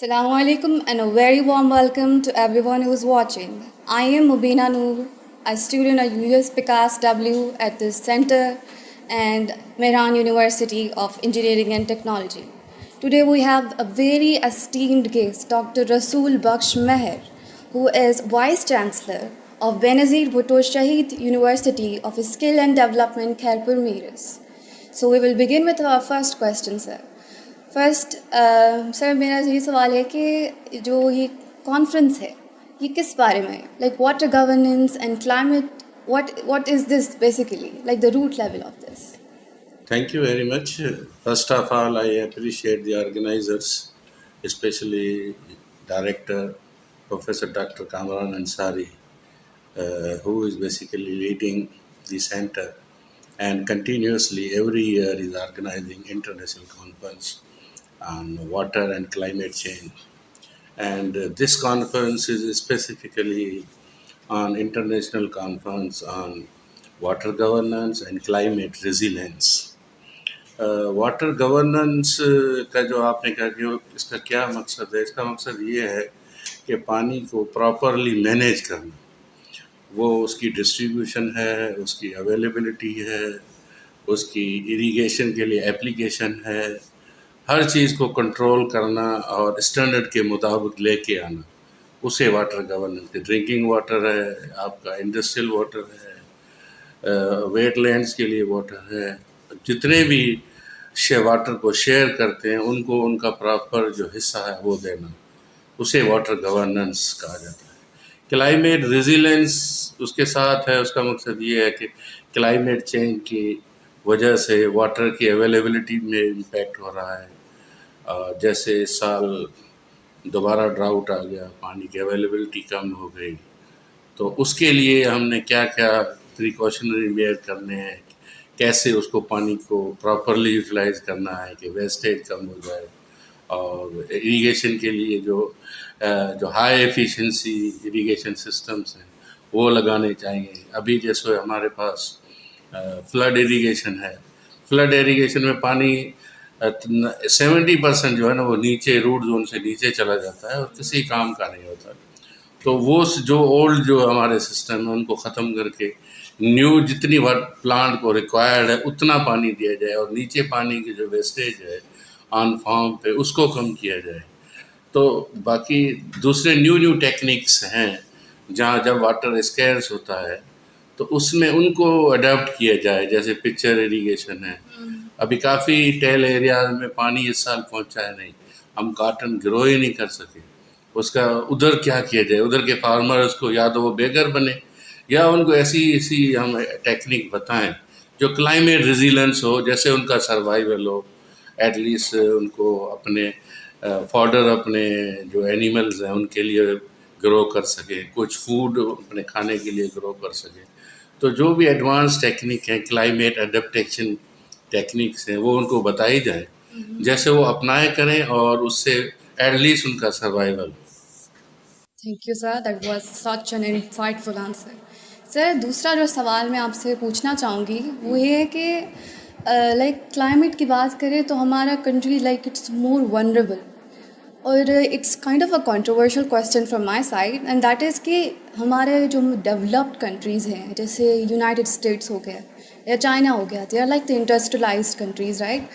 Assalamu alaikum and a very warm welcome to everyone who's watching. I am Mubina Noor, a student at US Picas W at the Center and Mehran University of Engineering and Technology. Today we have a very esteemed guest, Dr. Rasool Baksh Meher, who is Vice Chancellor of Benazir Bhutto Shahid University of Skill and Development, Khairpur, Miras. So we will begin with our first question, sir. First sir मेरा यही सवाल है कि जो ये conference है ये किस बारे में है like water governance and climate what is this basically like the root level of this. Thank you very much. First of all, I appreciate the organizers, especially Director Professor Dr. Kamran Ansari, who is basically leading the center and continuously every year is organizing international conference on water and climate change. And this conference is specifically on international conference on water governance and climate resilience. Water governance का जो आपने कहा कि इसका क्या मकसद है, इसका मकसद ये है कि पानी को प्रॉपरली मैनेज करना, वो उसकी डिस्ट्रीब्यूशन है, उसकी अवेलेबिलिटी है, उसकी इरिगेशन के लिए एप्लीकेशन है, हर चीज़ को कंट्रोल करना और स्टैंडर्ड के मुताबिक लेके आना, उसे वाटर गवर्नेंस के ड्रिंकिंग वाटर है, आपका इंडस्ट्रियल वाटर है, वेटलैंड्स के लिए वाटर है, जितने भी वाटर को शेयर करते हैं उनको उनका प्रॉपर जो हिस्सा है वो देना, उसे वाटर गवर्नेंस कहा जाता है। क्लाइमेट रेजिलेंस उसके साथ है, उसका मकसद ये है कि क्लाइमेट चेंज की वजह से वाटर की अवेलेबिलिटी में इम्पेक्ट हो रहा है। जैसे इस साल दोबारा ड्राउट आ गया, पानी की अवेलेबिलिटी कम हो गई, तो उसके लिए हमने क्या क्या प्रिकॉशनरी मेयर करने हैं, कैसे उसको पानी को प्रॉपरली यूटिलाइज करना है कि वेस्टेज कम हो जाए, और इरिगेशन के लिए जो हाई एफिशिएंसी इरिगेशन सिस्टम्स हैं वो लगाने चाहिए। अभी जैसे हमारे पास फ्लड इरिगेशन है, फ्लड इरिगेशन में पानी 70% जो है ना वो नीचे रूट जोन से नीचे चला जाता है और किसी काम का नहीं होता। तो वो जो ओल्ड जो हमारे सिस्टम है उनको ख़त्म करके न्यू जितनी प्लांट को रिक्वायर्ड है उतना पानी दिया जाए और नीचे पानी की जो वेस्टेज है ऑन फार्म पे उसको कम किया जाए। तो बाकी दूसरे न्यू टेक्निक्स हैं जहाँ जब वाटर स्कैर्स होता है तो उसमें उनको अडॉप्ट किया जाए, जैसे पिक्चर इरिगेशन है। अभी काफ़ी टेल एरियाज में पानी इस साल पहुँचा है नहीं, हम काटन ग्रो ही नहीं कर सके, उसका उधर क्या किया जाए, उधर के फार्मर्स को या तो वो बेघर बने या उनको ऐसी हम टेक्निक बताएं जो क्लाइमेट रेजिलेंस हो, जैसे उनका सर्वाइवल हो, एटलीस्ट उनको अपने फॉडर अपने जो एनिमल्स हैं उनके लिए ग्रो कर सके, कुछ फूड अपने खाने के लिए ग्रो कर सके। तो जो भी एडवांस टेक्निक हैं, क्लाइमेट अडेप्टेशन टेक्निक्स हैं, वो उनको बताई जाए, जैसे वो अपनाए करें और उससे एटलीस्ट उनका survival. Thank you sir, that was such an insightful answer. Sir दूसरा जो सवाल मैं आपसे पूछना चाहूँगी वो ये है कि लाइक क्लाइमेट की बात करें तो हमारा country like it's more vulnerable, और it's kind of a controversial question from my side, and that is कि हमारे जो डेवलप्ड कंट्रीज़ हैं जैसे यूनाइटेड स्टेट्स हो गया या चाइना हो गया, they are like the industrialized countries, right?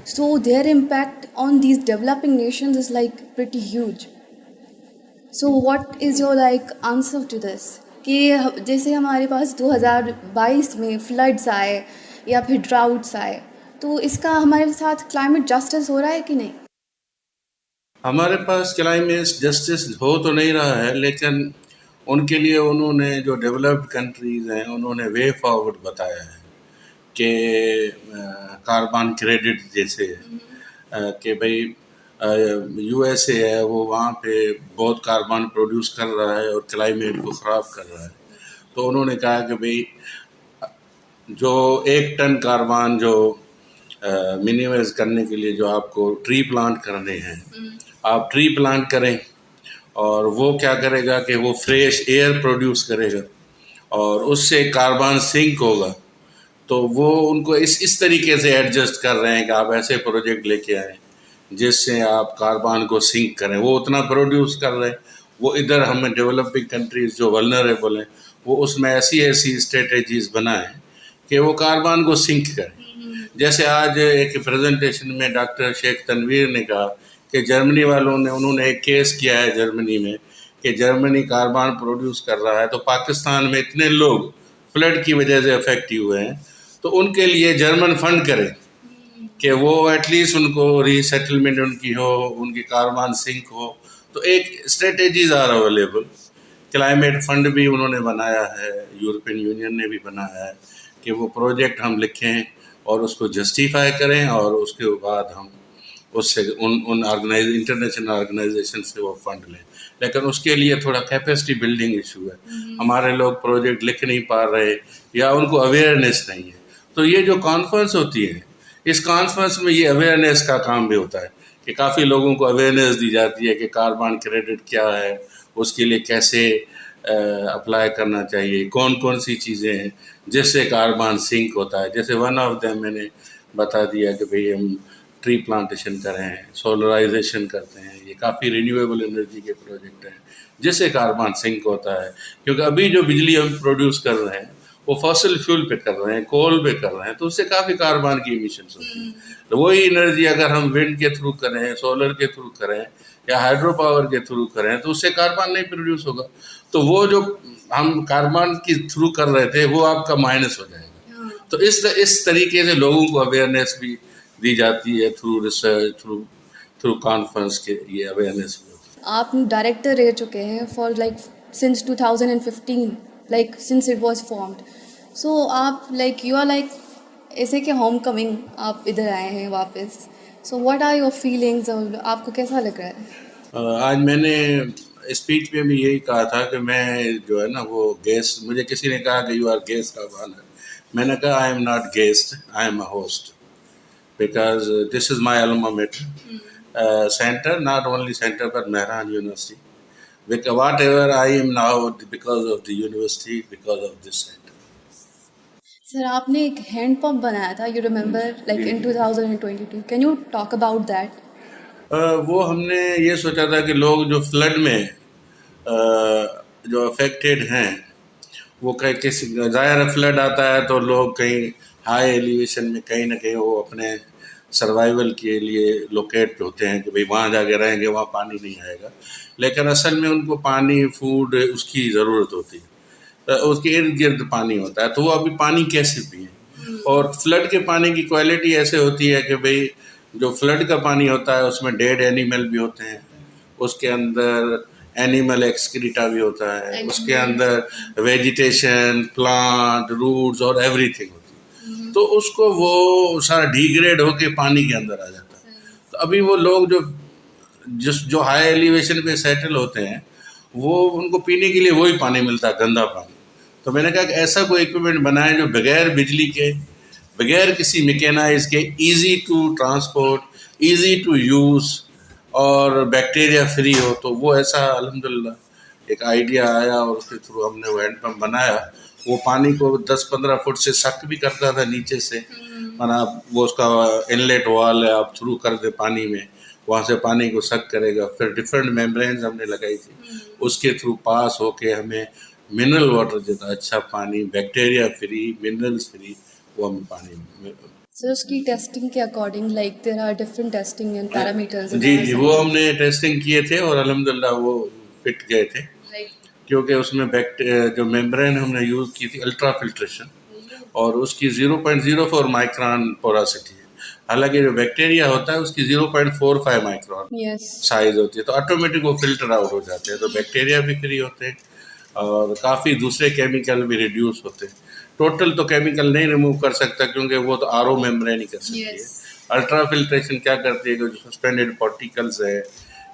So their impact on these developing nations is like pretty huge. So what is your like answer to this कि जैसे हमारे पास 2022 में फ्लड्स आए या फिर ड्राउट्स आए, तो इसका हमारे साथ क्लाइमेट जस्टिस हो रहा है कि नहीं? हमारे पास क्लाइमेट जस्टिस हो तो नहीं रहा है, लेकिन उनके लिए उन्होंने जो डेवलप्ड कंट्रीज़ हैं उन्होंने वे फॉरवर्ड बताया है कि कार्बन क्रेडिट जैसे कि भाई यूएसए है वो वहाँ पे बहुत कार्बन प्रोड्यूस कर रहा है और क्लाइमेट को ख़राब कर रहा है। तो उन्होंने कहा कि भाई जो 1 टन कार्बन जो मिनिमाइज करने के लिए जो आपको ट्री प्लांट करने हैं, आप ट्री प्लांट करें और वो क्या करेगा कि वो फ्रेश एयर प्रोड्यूस करेगा और उससे कार्बन सिंक होगा। तो वो उनको इस तरीके से एडजस्ट कर रहे हैं कि आप ऐसे प्रोजेक्ट लेके आएँ जिससे आप कार्बन को सिंक करें। वो उतना प्रोड्यूस कर रहे हैं, वो इधर हमें डेवलपिंग कंट्रीज़ जो वल्नरेबल हैं वो उसमें ऐसी ऐसी स्ट्रेटजीज़ बनाएं कि वो कार्बन को सिंक करें। जैसे आज एक प्रेजेंटेशन में डॉक्टर शेख तनवीर ने कहा कि जर्मनी वालों ने उन्होंने एक केस किया है जर्मनी में कि जर्मनी कार्बन प्रोड्यूस कर रहा है, तो पाकिस्तान में इतने लोग फ्लड की वजह से अफेक्ट हुए हैं, तो उनके लिए जर्मन फंड करें कि वो एटलीस्ट उनको रीसेटलमेंट उनकी हो, उनकी कारवान सिंक हो। तो एक strategies are available. Climate fund भी उन्होंने बनाया है, यूरोपियन यूनियन ने भी बनाया है कि वो प्रोजेक्ट हम लिखें और उसको जस्टिफाई करें और उसके बाद हम उससे उन ऑर्गेनाइज इंटरनेशनल ऑर्गेनाइजेशन से वो फंड लें। लेकिन उसके लिए थोड़ा कैपेसिटी बिल्डिंग इशू है। हमारे लोग प्रोजेक्ट लिख नहीं पा रहे या उनको अवेयरनेस नहीं है। तो ये जो कॉन्फ्रेंस होती है, इस कॉन्फ्रेंस में ये अवेयरनेस का काम भी होता है कि काफ़ी लोगों को अवेयरनेस दी जाती है कि कार्बन क्रेडिट क्या है, उसके लिए कैसे अप्लाई करना चाहिए, कौन कौन सी चीज़ें हैं जिससे कार्बन सिंक होता है। जैसे वन ऑफ देम मैंने बता दिया कि भाई हम ट्री प्लांटेशन करें, सोलराइजेशन करते हैं, ये काफ़ी रिन्यूएबल एनर्जी के प्रोजेक्ट हैं जिससे कार्बन सिंक होता है। क्योंकि अभी जो बिजली हम प्रोड्यूस कर रहे हैं वो फॉसिल फ्यूल पे कर रहे हैं, कोल पे कर रहे हैं, तो उससे काफ़ी कार्बन की इमिशंस होती हैं। तो वही एनर्जी अगर हम विंड के थ्रू करें, सोलर के थ्रू करें या हाइड्रो पावर के थ्रू करें तो उससे कार्बन नहीं प्रोड्यूस होगा। तो वो जो हम कार्बन के थ्रू कर रहे थे वो आपका माइनस हो जाएगा। तो इस तरीके से लोगों को अवेयरनेस भी दी जाती है through research, through through conference के, ये अवेयरनेस भी होती है। आप डायरेक्टर रह चुके हैं for like since 2015, like since it was formed. So आप लाइक यू आर लाइक ऐसे कि होम कमिंग, आप इधर आए हैं वापस। So what are your feelings, और आपको कैसा लग रहा है? आज मैंने स्पीच में भी यही कहा था कि मैं जो है ना वो गेस्ट, मुझे किसी ने कहा कि you are guest of honour. मैंने कहा I am not guest, I am a host, because this is my alma mater centre, not only centre but Mehran University. Whatever I am now because of the university, because of this center. Sir आपने एक hand pump बनाया था, you remember, like in 2022। Can you talk about that? वो हमने ये सोचा था कि लोग जो फ्लड में जो अफेक्टेड हैं वो कहीं किसी ज़ाहिर फ्लड आता है तो लोग कहीं हाई एलिवेशन में कहीं ना कहीं वो अपने सर्वाइवल के लिए लोकेट होते हैं कि भाई वहाँ जाके रहेंगे, वहाँ पानी नहीं आएगा। लेकिन असल में उनको पानी, फूड उसकी ज़रूरत होती है, तो उसके इर्द गिर्द पानी होता है, तो वो अभी पानी कैसे पिए। और फ्लड के पानी की क्वालिटी ऐसे होती है कि भाई जो फ्लड का पानी होता है उसमें डेड एनिमल भी होते हैं, उसके अंदर एनिमल एक्सक्रीटा भी होता है, उसके अंदर वेजिटेशन, प्लांट, रूट्स और एवरीथिंग होती है। तो उसको वो सारा डिग्रेड होके पानी के अंदर आ जाता है। तो अभी वो लोग जो हाई एलिवेशन पे सेटल होते हैं वो उनको पीने के लिए वही पानी मिलता है, गंदा पानी। तो मैंने कहा कि ऐसा कोई इक्विपमेंट बनाए जो बगैर बिजली के, बगैर किसी मैकेनाइज के, easy to transport, easy to use और बैक्टीरिया फ्री हो। तो वो ऐसा अल्हम्दुलिल्लाह एक आइडिया आया और उसके थ्रू हमने वो हैंडपम्प बनाया। वो पानी को 10-15 फुट से सक भी करता था नीचे से, मतलब वो उसका इनलेट वॉल है, आप थ्रू कर दे पानी में, वहाँ से पानी को सक करेगा। फिर डिफरेंट मेम्ब्रेन्स हमने लगाई थी, उसके थ्रू पास होके हमें मिनरल वाटर देता, अच्छा पानी, बैक्टीरिया फ्री, मिनरल्स फ्री, वो हमें पानी। सर उसकी टेस्टिंग के according, like there are different testing and parameters. जी जी, वो हमने टेस्टिंग किए थे और अल्हम्दुलिल्लाह वो फिट गए थे, क्योंकि उसमें जो मेम्ब्रेन हमने यूज़ की थी अल्ट्रा फिल्ट्रेशन, और उसकी 0.04 माइक्रोन पोरोसिटी है। हालांकि जो बैक्टीरिया होता है उसकी 0.45 माइक्रोन यस। साइज होती है, तो ऑटोमेटिक वो फिल्टर आउट हो जाते हैं। तो बैक्टीरिया भी फ्री होते हैं और काफ़ी दूसरे केमिकल भी रिड्यूस होते हैं। टोटल तो केमिकल नहीं रिमूव कर सकता क्योंकि वो तो आरओ मेम्ब्रेन ही कर सकती है। अल्ट्रा फिल्ट्रेशन क्या करती है कि जो सस्पेंडेड पार्टिकल्स है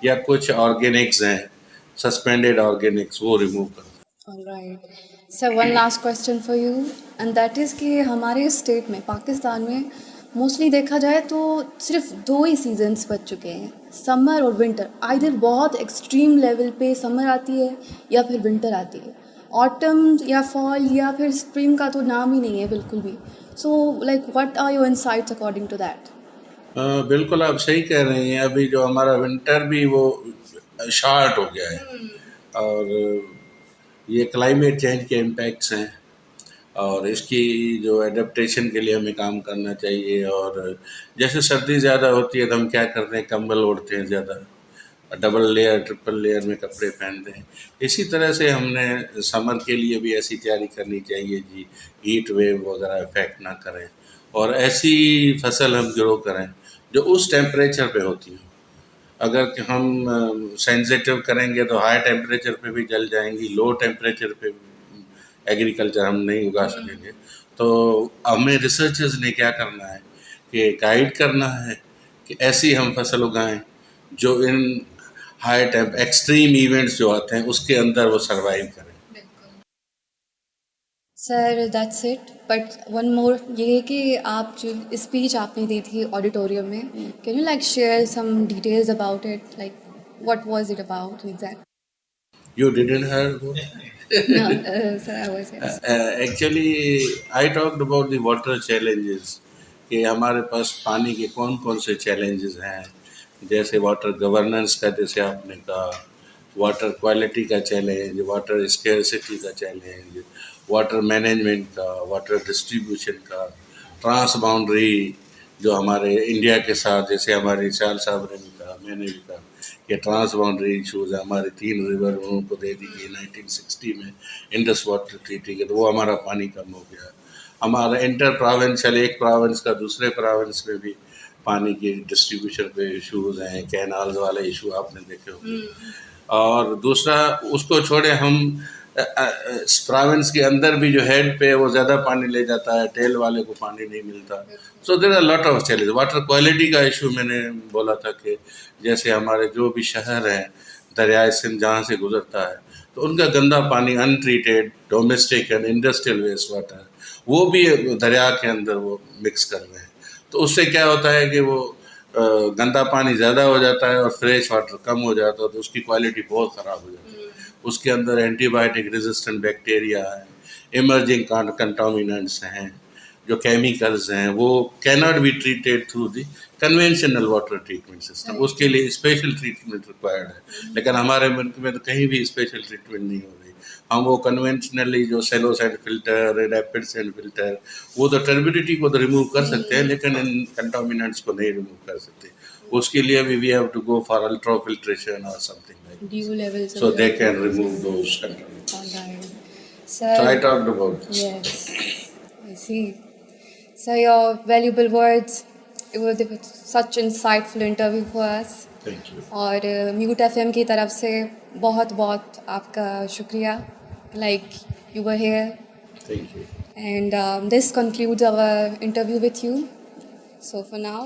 या कुछ ऑर्गेनिक्स हैं, सस्पेंडेड ऑर्गेनिक्स, वो रिमूव करता है। Alright sir, one last question for you and that is कि हमारे स्टेट में, पाकिस्तान में मोस्टली देखा जाए तो सिर्फ दो ही सीजन्स बच चुके हैं, समर और विंटर। आइदर बहुत एक्सट्रीम लेवल पे समर आती है या फिर विंटर आती है। ऑटम या फॉल या फिर स्प्रिंग का तो नाम ही नहीं है बिल्कुल भी। So like what are your insights according to that? बिल्कुल आप सही कह रही हैं। अभी जो हमारा विंटर भी वो शॉर्ट हो गया है, और ये क्लाइमेट चेंज के इम्पैक्ट्स हैं, और इसकी जो एडेप्टेशन के लिए हमें काम करना चाहिए। और जैसे सर्दी ज़्यादा होती है तो हम क्या करते हैं, कंबल ओढ़ते हैं ज़्यादा, डबल लेयर ट्रिपल लेयर में कपड़े पहनते हैं। इसी तरह से हमने समर के लिए भी ऐसी तैयारी करनी चाहिए जी, हीट वेव वगैरह इफेक्ट ना करें, और ऐसी फसल हम ग्रो करें जो उस टेम्परेचर पे होती हो। अगर कि हम सेंसिटिव करेंगे तो हाई टेम्परेचर पे भी जल जाएंगी, लो टेम्परेचर पे एग्रीकल्चर हम नहीं उगा सकेंगे। तो हमें रिसर्चर्स ने क्या करना है कि गाइड करना है कि ऐसी हम फसल उगाएं जो इन हाई टेम्प एक्सट्रीम इवेंट्स जो आते हैं उसके अंदर वो सरवाइव करें। Sir that's it, but one more ये है कि आप जो स्पीच आपने दी थी ऑडिटोरियम में, can you like share some details about it, like what was it about exact? You didn't hear? No, sir, I was yes. Actually, I talked about the water challenges, कि हमारे पास पानी के कौन कौन से चैलेंजेस हैं। जैसे वाटर गवर्नेंस का, जैसे आपने कहा, वाटर क्वालिटी का चैलेंज, वाटर स्केर्सिटी का चैलेंज, वाटर मैनेजमेंट का, वाटर डिस्ट्रीब्यूशन का, ट्रांस बाउंड्री जो हमारे इंडिया के साथ, जैसे हमारे चार साहब ने भी कहा, मैंने भी कहा कि ट्रांस बाउंड्री इशूज़ है। हमारे 3 रिवर उनको दे दी गई 1960 में इंडस वाटर ट्रीटी के, तो वो हमारा पानी कम हो गया। हमारा इंटर प्रोविंशियल, एक प्रोविंस का दूसरे प्रोविंस में भी पानी की डिस्ट्रीब्यूशन पे इशूज़ हैं, कैनाल्स वाले इशू आपने देखे होंगे। और दूसरा, उसको छोड़े हम प्रोविंस के अंदर भी जो हेड पे वो ज़्यादा पानी ले जाता है, टेल वाले को पानी नहीं मिलता। So there are lot of challenge. Water quality का इशू मैंने बोला था कि जैसे हमारे जो भी शहर हैं, दरियाए सिंध जहाँ से गुजरता है, तो उनका गंदा पानी untreated domestic and industrial waste water वो भी दरिया के अंदर वो मिक्स कर रहे हैं। तो उससे क्या होता है कि वो गंदा पानी ज़्यादा हो जाता है और फ्रेश वाटर कम हो जाता है, तो उसकी क्वालिटी बहुत ख़राब हो जाती है। उसके अंदर एंटीबायोटिक रेजिस्टेंट बैक्टीरिया है, इमर्जिंग कंटामिनेंट्स हैं, जो केमिकल्स हैं, वो cannot be treated through the conventional water treatment system. उसके लिए स्पेशल ट्रीटमेंट रिक्वायर्ड है, लेकिन हमारे मुल्क में तो कहीं भी स्पेशल ट्रीटमेंट नहीं हो रही। हम वो कन्वेंशनली जो slow sand filter, rapid sand filter, वो तो टर्बिडिटी को तो रिमूव कर सकते हैं, लेकिन इन कंटामिनेंट्स को नहीं रिमूव कर सकते। उसके लिए भी we have to go for ultra filtration और something like DU levels so of they the can remove those contaminants. alright. So I Sir, talked about this. yes, I see. Sir, your valuable words. It was such insightful interview for us. Thank you. और mute FM की तरफ से बहुत बहुत आपका शुक्रिया, like you were here, Thank you. and this concludes our interview with you. So for now,